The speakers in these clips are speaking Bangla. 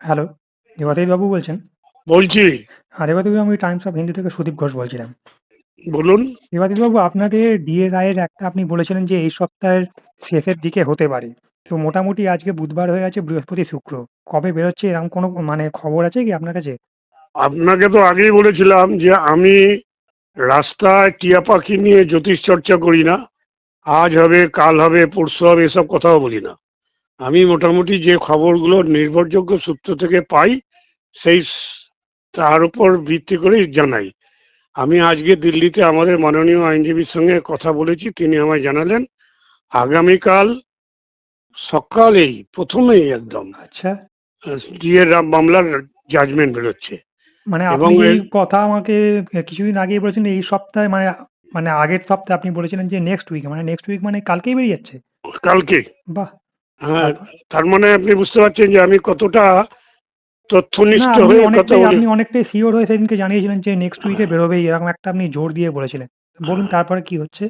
হ্যালো, দেবাদিত বাবু বলছেন? বলছি। হ্যাঁ, দেবাদিত বাবু, আমি টাইমস অফ হিন্দু থেকে সুদীপ ঘোষ বলছিলাম। বলুন। দেবাদিত বাবু, আপনাকে ডিএ রায়ের একটা আপনি বলেছিলেন যে এই সপ্তাহের শেষের দিকে হতে পারে। তো মোটামুটি আজকে বুধবার হয়ে আছে, বৃহস্পতি, শুক্র। কবে বেরোচ্ছে এরকম কোনো মানে খবর আছে কি আপনার কাছে? আপনাকে তো আগেই বলেছিলাম যে আমি রাস্তায় টিয়া পাখি নিয়ে জ্যোতিষ চর্চা করি না। আজ হবে, কাল হবে, পরশু হবে, এসব কথাও বলি না। আমি মোটামুটি যে খবরগুলো নির্ভরযোগ্য সূত্র থেকে পাই, সেই তার উপর ভিত্তি করেই জানাই। আমি আজকে দিল্লিতে আমাদের মাননীয় আইনজীবীর সঙ্গে কথা বলেছি, তিনি আমায় জানালেন আগামীকাল সকালেই প্রথমেই একদম আচ্ছা, ডিএর মামলার জাজমেন্ট বেরোচ্ছে। মানে এবং আপনি এই কথা আমাকে কিছুদিন আগেই বলেছেন, এই সপ্তাহে মানে মানে আগের সপ্তাহে আপনি বলেছিলেন যে নেক্সট উইক মানে কালকেই বেরিয়ে যাচ্ছে। কালকে। বাহ! হ্যাঁ, তারপর তার মানে আপনি বুঝতে পারছেন যে আমি কতটা না, তথ্যনিষ্ঠ হয়ে কথা বলি। আপনি অনেকটাই সিওর হয়ে সেদিনকে জানিয়েছিলেন যে নেক্সট উইকে বেরোবেই, এরকম একটা আপনি জোর দিয়ে বলেছিলেন। বলুন তারপরে কি হচ্ছে?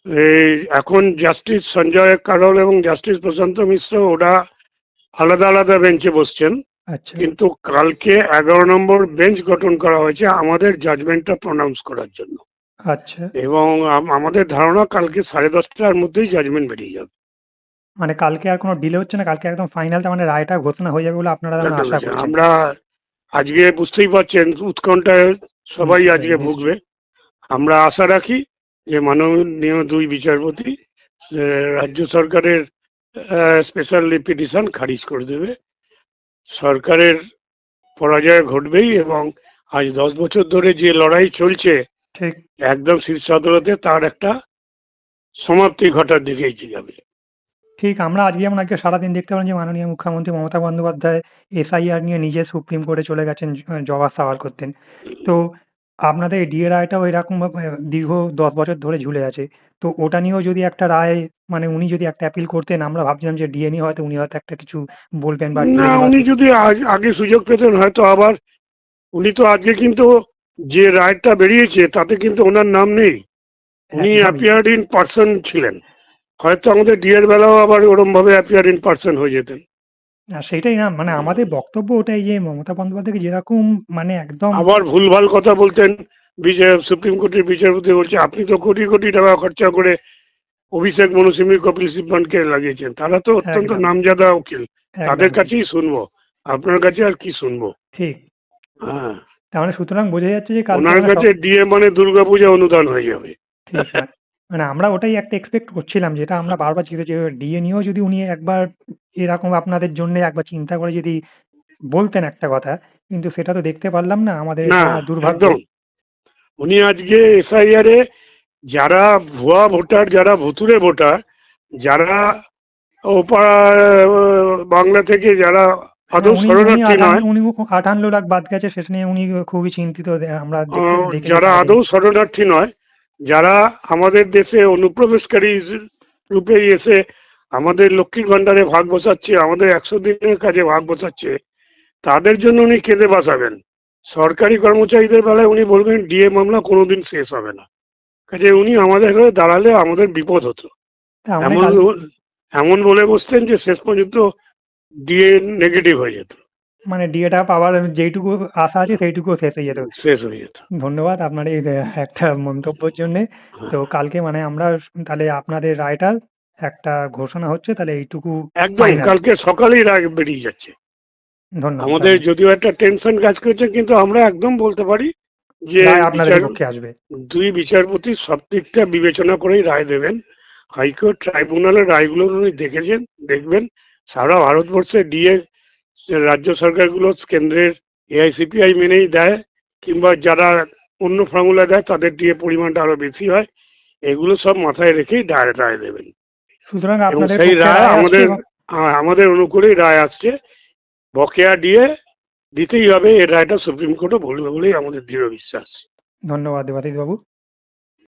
এই এখন জাস্টিস সঞ্জয় কারোল এবং জাস্টিস প্রশান্ত মিশ্র ওরা আলাদা আলাদা বেঞ্চে বসছেন। আচ্ছা, কিন্তু কালকে 11 নম্বর বেঞ্চ গঠন করা হয়েছে আমাদের জাজমেন্টটা প্রনাউন্স করার জন্য। আচ্ছা। এবং আমাদের ধারণা কালকে 10:30টার মধ্যেই জাজমেন্ট বেরিয়ে যাবে। মানে কালকে আর কোনো ডিলে হচ্ছে না, কালকে একদম ফাইনাল, তার মানে রায়টা ঘোষণা হয়ে যাবে বলে আপনারা মানে আশা করছেন? আমরা আজকে বুঝতেই পারছেন উৎকণ্ঠায় সবাই নিশ্চয়ই, আজকে ভুগবে। নিশ্চয়ই। আমরা আশা রাখি যে মাননীয় দুই বিচারপতি রাজ্য সরকারের স্পেশাল পিটিশন খারিজ করে দেবে। সরকারের পরাজয় ঘটবেই এবং আজ 10 বছর ধরে যে লড়াই চলছে ঠিক, একদম শীর্ষ আদালতে তার একটা সমাপ্তি ঘটার দিকে এগিয়ে যাবে। ঠিক। আমরা আজকে সারাদিন দেখতে পেলাম যে মাননীয় মুখ্যমন্ত্রী মমতা বন্দ্যোপাধ্যায় এসআইআর নিয়ে নিজে সুপ্রিম কোর্টে চলে গেছেন জবাব সওয়াল করতেন। তো আপনাদের ডিএ রায়টাও এরকমভাবে দীর্ঘ ১০ বছর ধরে ঝুলে আছে। তো ওটা নিয়েও যদি একটা রায়, মানে উনি যদি একটা অ্যাপিল করতেন, আমরা ভাবছিলাম যে ডিএ নিয়ে হয়তো উনি হয়তো একটা কিছু বলবেন বা না, ডিএ নিয়ে উনি হয়তো। যদি আগে সুযোগ পেতেন হয়তো আবার। উনি তো আজকে কিন্তু যে রায়টা বেরিয়েছে তাতে কিন্তু ওনার নাম নেই। উনি একদমই। অ্যাপিয়ার্ড ইন পার্সন ছিলেন। হয়তো আমাদের ডিএর বেলাও আবার ওরম ভাবে অ্যাপিয়ার ইন পার্সন হয়ে যেতেন। না, সেটাই না, মানে আমাদের বক্তব্য ওটাই যে মমতা বন্দ্যোপাধ্যায়কে যেরকম মানে একদম। আবার ভুলভাল কথা বলতেন। সুপ্রিম কোর্টের বিচারপতি বলছে আপনি তো কোটি কোটি টাকা খরচা করে অভিষেক মনু সিংভি, কপিল সিব্বলকে লাগিয়েছেন, তারা তো অত্যন্ত একদম, নামজাদা উকিল। তাদের একদম ঠিক, কাছেই শুনবো, আপনার কাছে আর কি শুনবো? ঠিক। হ্যাঁ, তার মানে সুতরাং বোঝা যাচ্ছে যে কালকে ওনার মানে কাছে ডিএ মানে দুর্গাপূজা অনুদান হয়ে যাবে। ঠিক। মানে আমরা ওটাই একটা এক্সপেক্ট করছিলাম, যেটা আমরা বারবার যে ডিএ নিয়েও যদি উনি একবার এরকম আপনাদের জন্য একবার চিন্তা করে যদি বলতেন একটা কথা, কিন্তু সেটা তো দেখতে পারলাম না, আমাদের না, এটা দুর্ভাগ্য। একদম। উনি আজকে এসআইআর এ যারা ভুয়া ভোটার, যারা ভুতুড়ে ভোটার, যারা ওপার বাংলা থেকে যারা হ্যাঁ, আদৌ উনি শরণার্থী নয়, 58 লাখ বাদ গেছে, সেটা নিয়ে উনি খুবই চিন্তিত, আমরা দেখেছি যারা সারাদিন। আদৌ শরণার্থী নয়, যারা আমাদের দেশে অনুপ্রবেশকারী রূপেই এসে আমাদের লক্ষ্মীর ভান্ডারে ভাগ বসাচ্ছে, আমাদের 100 দিনের কাজে ভাগ বসাচ্ছে, তাদের জন্য উনি কেঁদে বাঁচাবেন। সরকারি কর্মচারীদের বেলায় উনি বলবেন ডিএ মামলা কোনোদিন শেষ হবে না। কাজে উনি আমাদের হয়ে দাঁড়ালে আমাদের বিপদ হতো। তা মানে এমন এমন বলে বসতেন যে শেষ পর্যন্ত ডিএ নেগেটিভ হয়ে যেত, মানে ডিএটা পাওয়ার যেইটুকু আশা আছে সেইটুকু শেষ হয়ে যেত। শেষ হয়ে যেত। ধন্যবাদ আপনার এই একটা মন্তব্যের জন্যে। হ্যাঁ, তো কালকে মানে আমরা তাহলে আপনাদের রায়টার একটা ঘোষণা হচ্ছে, তাহলে এইটুকু একদম ফাইনাল। কালকে সকালেই রায় বেরিয়ে যাচ্ছে। ধন্যবাদ আমাদের যদিও একটা টেনশন কাজ করছে, কিন্তু আমরা একদম বলতে পারি যে রায় আপনাদেরই পক্ষে আসবে। দুই বিচারপতি সব দিকটা বিবেচনা করেই রায় দেবেন। হাইকোর্ট ট্রাইব্যুনালের রায়গুলো উনি দেখেছেন, দেখবেন। সারা ভারতবর্ষে ডিএ রাজ্য সরকারগুলো কেন্দ্রের এআইসিপিআই মেনেই দেয়, কিংবা যারা অন্য ফর্মুলা দেয় তাদের ডিএ পরিমাণটা আরো বেশি হয়। এগুলো সব মাথায় রেখেই রায় দেবেন। সুতরাং এবং আপনাদের সেই পক্ষে রায় রায় আসছে আমাদের এবং আমাদের অনুকূলেই রায় আসছে। বকেয়া ডিএ দিতেই হবে, এর রায়টা সুপ্রিম কোর্টও বলবে বলেই আমাদের দৃঢ় বিশ্বাস। ধন্যবাদ দেবাতীত বাবু।